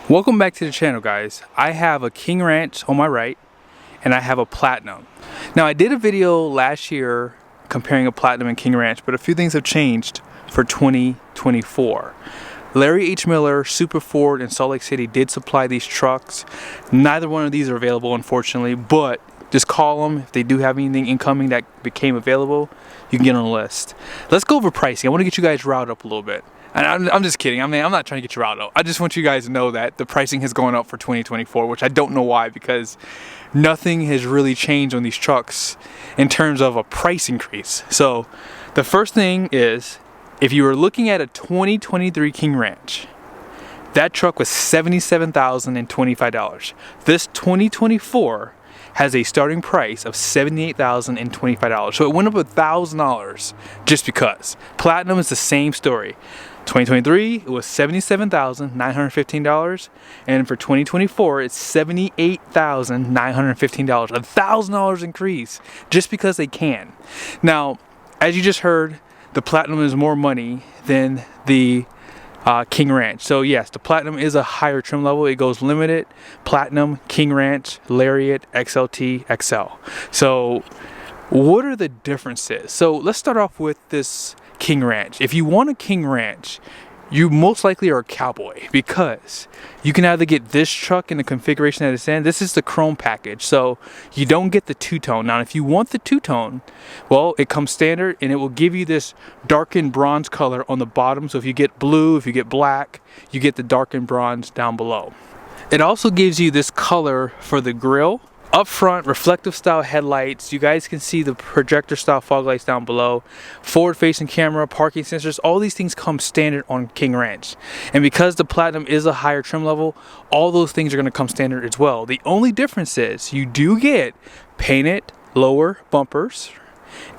Welcome back to the channel, guys. I have a King Ranch on my right and I have a Platinum. Now, I did a video last year comparing a Platinum and King Ranch, but a few things have changed for 2024. Larry H. Miller, Super Ford, and Salt Lake City did supply these trucks. Neither one of these are available, unfortunately, but just call them if they do have anything incoming that became available. You can get on the list. Let's go over pricing. I want to get you guys riled up a little bit. And I'm just kidding. I mean, I'm not trying to get you riled up. I just want you guys to know that the pricing has gone up for 2024, which I don't know why, because nothing has really changed on these trucks in terms of a price increase. So the first thing is, if you were looking at a 2023 King Ranch, that truck was $77,025. This 2024 has a starting price of $78,025. So it went up $1,000 just because. Platinum is the same story. 2023, it was $77,915, and for 2024, it's $78,915. $1,000 increase just because they can. Now, as you just heard, the Platinum is more money than the King Ranch. So yes, the Platinum is a higher trim level. It goes limited, Platinum, King Ranch, Lariat, XLT, XL. So what are the differences? So let's start off with this King Ranch. If you want a King Ranch, you most likely are a cowboy, because you can either get this truck in the configuration that it's in. This is the chrome package, so you don't get the two-tone. Now, if you want the two-tone, well, it comes standard and it will give you this darkened bronze color on the bottom. So if you get blue, if you get black, you get the darkened bronze down below. It also gives you this color for the grille. Up front, reflective style headlights. You guys can see the projector style fog lights down below. Forward facing camera, parking sensors, all these things come standard on King Ranch. And because the Platinum is a higher trim level, all those things are going to come standard as well. The only difference is you do get painted lower bumpers,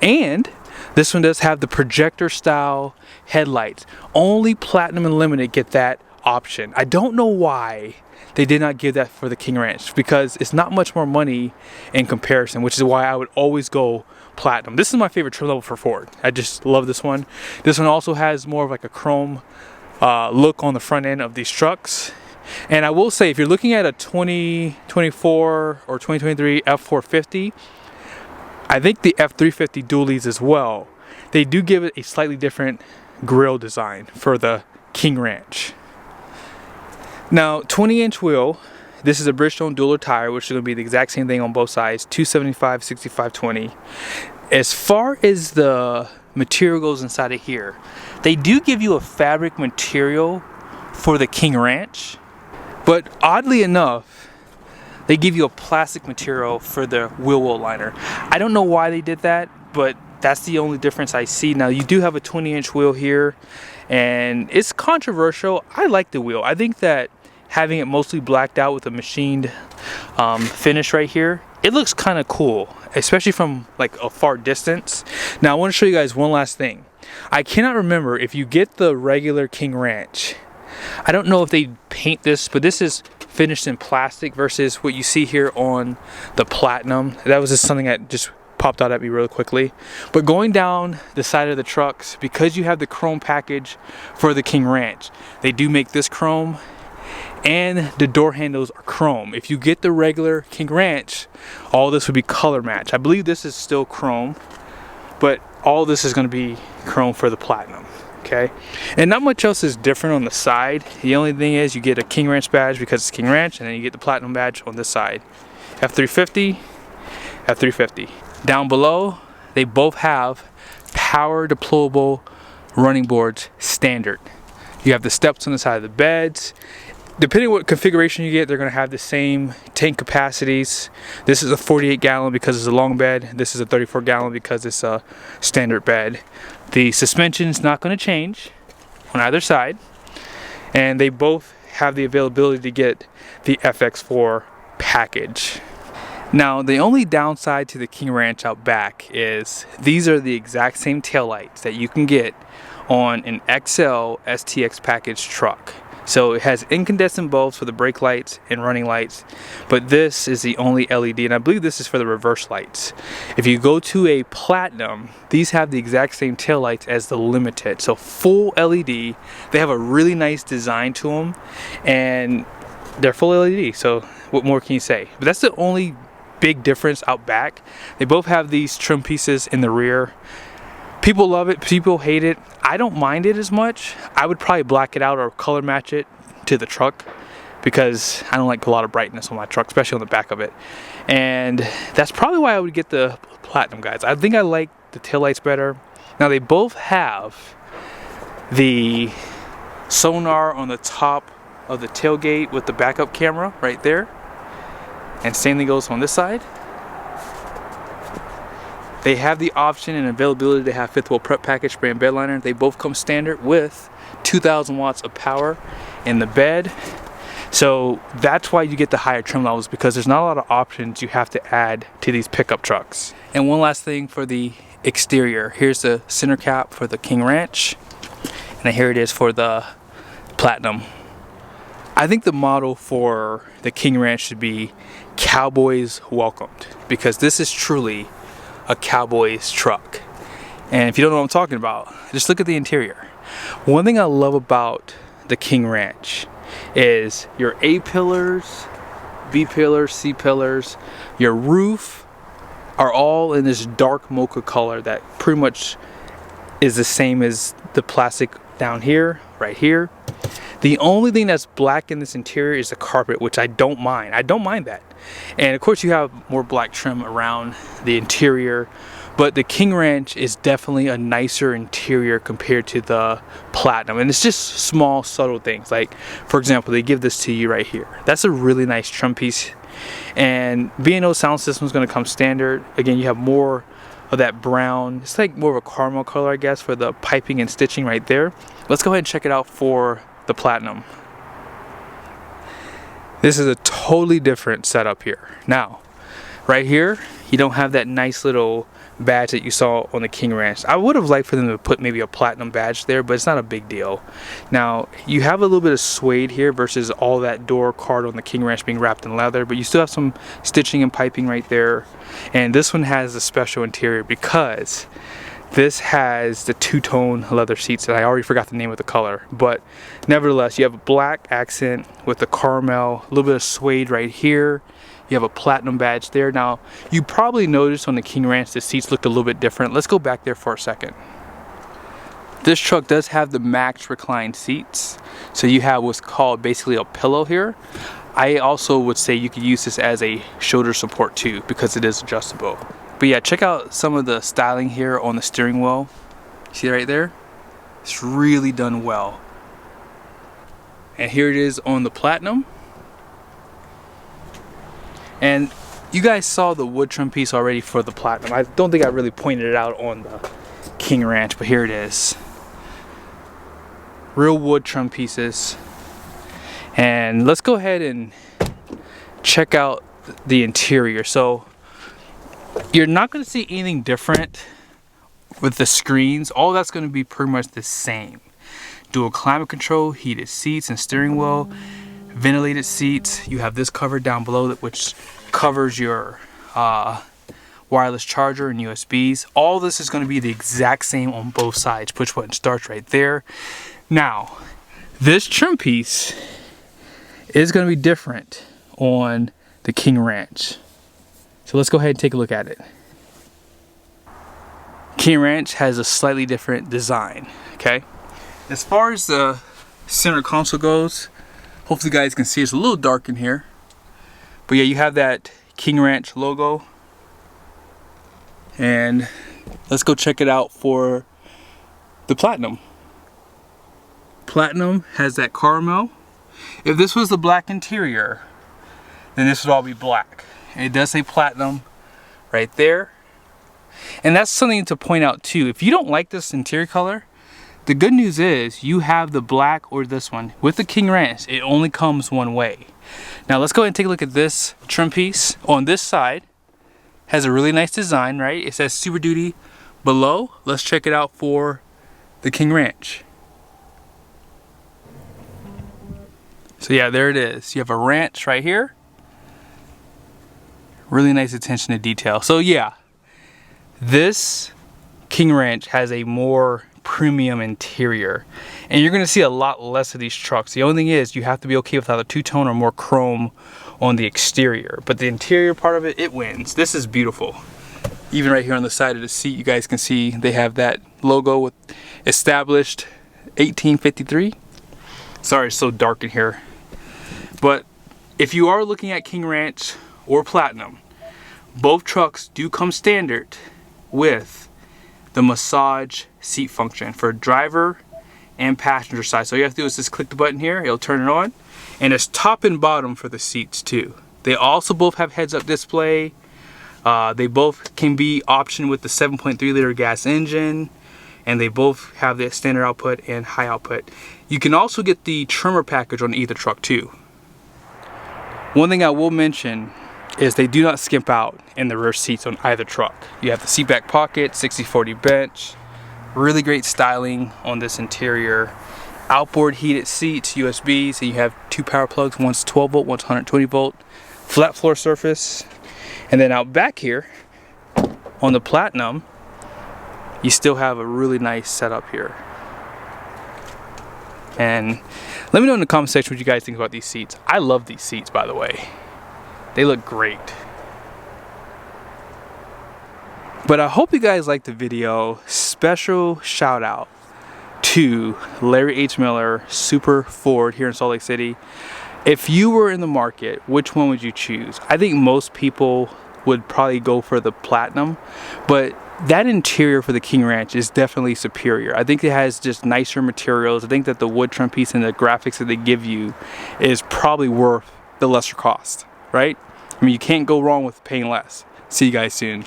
and this one does have the projector style headlights. Only Platinum and Limited get that option. I don't know why they did not give that for the King Ranch, because it's not much more money in comparison, which is why I would always go Platinum. This is my favorite trim level for Ford. I just love this one. This one also has more of like a chrome look on the front end of these trucks. And I will say, if you're looking at a 2024 or 2023 F450, I think the F350 dualies as well, they do give it a slightly different grille design for the King Ranch. Now, 20-inch wheel, this is a Bridgestone dual tire, which is going to be the exact same thing on both sides, 275, 65, 20. As far as the material goes inside of here, they do give you a fabric material for the King Ranch, but oddly enough, they give you a plastic material for the wheel well liner. I don't know why they did that, but that's the only difference I see. Now, you do have a 20-inch wheel here, and it's controversial. I like the wheel. I think that having it mostly blacked out with a machined finish right here, it looks kind of cool, especially from like a far distance. Now, I want to show you guys one last thing. I cannot remember if you get the regular King Ranch, I don't know if they paint this, but this is finished in plastic versus what you see here on the Platinum. That was just something that just popped out at me really quickly. But going down the side of the trucks, because you have the chrome package for the King Ranch, they do make this chrome, and the door handles are chrome. If you get the regular King Ranch, all this would be color match. I believe this is still chrome, but all this is going to be chrome for the Platinum. Okay, and not much else is different on the side. The only thing is you get a King Ranch badge because it's King Ranch, and then you get the Platinum badge on this side. F350, F350. Down below, they both have power deployable running boards standard. You have the steps on the side of the beds. Depending on what configuration you get, they're going to have the same tank capacities. This is a 48 gallon because it's a long bed. This is a 34 gallon because it's a standard bed. The suspension's not going to change on either side, and they both have the availability to get the FX4 package. Now, the only downside to the King Ranch out back is these are the exact same taillights that you can get on an XL STX package truck. So it has incandescent bulbs for the brake lights and running lights, but this is the only LED, and I believe this is for the reverse lights. If you go to a Platinum, these have the exact same tail lights as the Limited, so full LED. They have a really nice design to them, and they're full LED, so what more can you say? But that's the only big difference out back. They both have these trim pieces in the rear. People love it, people hate it. I don't mind it as much. I would probably black it out or color match it to the truck because I don't like a lot of brightness on my truck, especially on the back of it. And that's probably why I would get the Platinum, guys. I think I like the taillights better. Now they both have the sonar on the top of the tailgate with the backup camera right there. And same thing goes on this side. They have the option and availability to have fifth wheel prep package spray and bed liner. They both come standard with 2,000 watts of power in the bed. So that's why you get the higher trim levels, because there's not a lot of options you have to add to these pickup trucks. And one last thing for the exterior. Here's the center cap for the King Ranch. And here it is for the Platinum. I think the motto for the King Ranch should be Cowboys Welcomed, because this is truly a cowboy's truck. And if you don't know what I'm talking about, just look at the interior. One thing I love about the King Ranch is your A pillars, B pillars, C pillars, your roof are all in this dark mocha color that pretty much is the same as the plastic down here, right here. The only thing that's black in this interior is the carpet, which I don't mind. I don't mind that. And of course you have more black trim around the interior, but the King Ranch is definitely a nicer interior compared to the Platinum. And it's just small, subtle things. Like, for example, they give this to you right here. That's a really nice trim piece. And B&O sound system is going to come standard. Again, you have more of that brown. It's like more of a caramel color, I guess, for the piping and stitching right there. Let's go ahead and check it out for the Platinum. This is a totally different setup here. Now, right here, you don't have that nice little badge that you saw on the King Ranch. I would have liked for them to put maybe a Platinum badge there, but it's not a big deal. Now, you have a little bit of suede here versus all that door card on the King Ranch being wrapped in leather, but you still have some stitching and piping right there. And this one has a special interior because this has the two-tone leather seats, and I already forgot the name of the color, but nevertheless, you have a black accent with the caramel, a little bit of suede right here. You have a Platinum badge there. Now, you probably noticed on the King Ranch the seats looked a little bit different. Let's go back there for a second. This truck does have the max recline seats, so you have what's called basically a pillow here. I also would say you could use this as a shoulder support too, because it is adjustable. But yeah, check out some of the styling here on the steering wheel. See right there? It's really done well. And here it is on the Platinum. And you guys saw the wood trim piece already for the Platinum. I don't think I really pointed it out on the King Ranch, but here it is. Real wood trim pieces. And let's go ahead and check out the interior. So you're not going to see anything different with the screens. All that's going to be pretty much the same. Dual climate control, heated seats and steering wheel, ventilated seats. You have this cover down below which covers your wireless charger and USBs. All this is going to be the exact same on both sides. Push button starts right there. Now, this trim piece is going to be different on the King Ranch. So let's go ahead and take a look at it. King Ranch has a slightly different design, okay? As far as the center console goes, hopefully you guys can see it's a little dark in here. But yeah, you have that King Ranch logo. And let's go check it out for the Platinum. Platinum has that caramel. If this was the black interior, then this would all be black. And it does say Platinum right there. And that's something to point out too. If you don't like this interior color, the good news is you have the black or this one. With the King Ranch, it only comes one way. Now let's go ahead and take a look at this trim piece. On this side, has a really nice design, right? It says Super Duty below. Let's check it out for the King Ranch. So yeah, there it is. You have a ranch right here. Really nice attention to detail. So yeah, this King Ranch has a more premium interior. And you're gonna see a lot less of these trucks. The only thing is you have to be okay with either two-tone or more chrome on the exterior. But the interior part of it, it wins. This is beautiful. Even right here on the side of the seat, you guys can see they have that logo with established 1853. Sorry, it's so dark in here. But if you are looking at King Ranch or Platinum, both trucks do come standard with the massage seat function for driver and passenger side. So all you have to do is just click the button here, it'll turn it on. And it's top and bottom for the seats too. They also both have heads-up display. They both can be optioned with the 7.3 liter gas engine, and they both have the standard output and high output. You can also get the trimmer package on either truck too. One thing I will mention is they do not skimp out in the rear seats on either truck. You have the seat back pocket, 60/40 bench, really great styling on this interior. Outboard heated seats, USBs, and you have two power plugs, one's 12 volt, one's 120 volt, flat floor surface. And then out back here on the Platinum, you still have a really nice setup here. And let me know in the comment section what you guys think about these seats. I love these seats, by the way. They look great. But I hope you guys liked the video. Special shout out to Larry H. Miller, Super Ford here in Salt Lake City. If you were in the market, which one would you choose? I think most people would probably go for the Platinum, but that interior for the King Ranch is definitely superior. I think it has just nicer materials. I think that the wood trim piece and the graphics that they give you is probably worth the lesser cost, right? I mean, you can't go wrong with paying less. See you guys soon.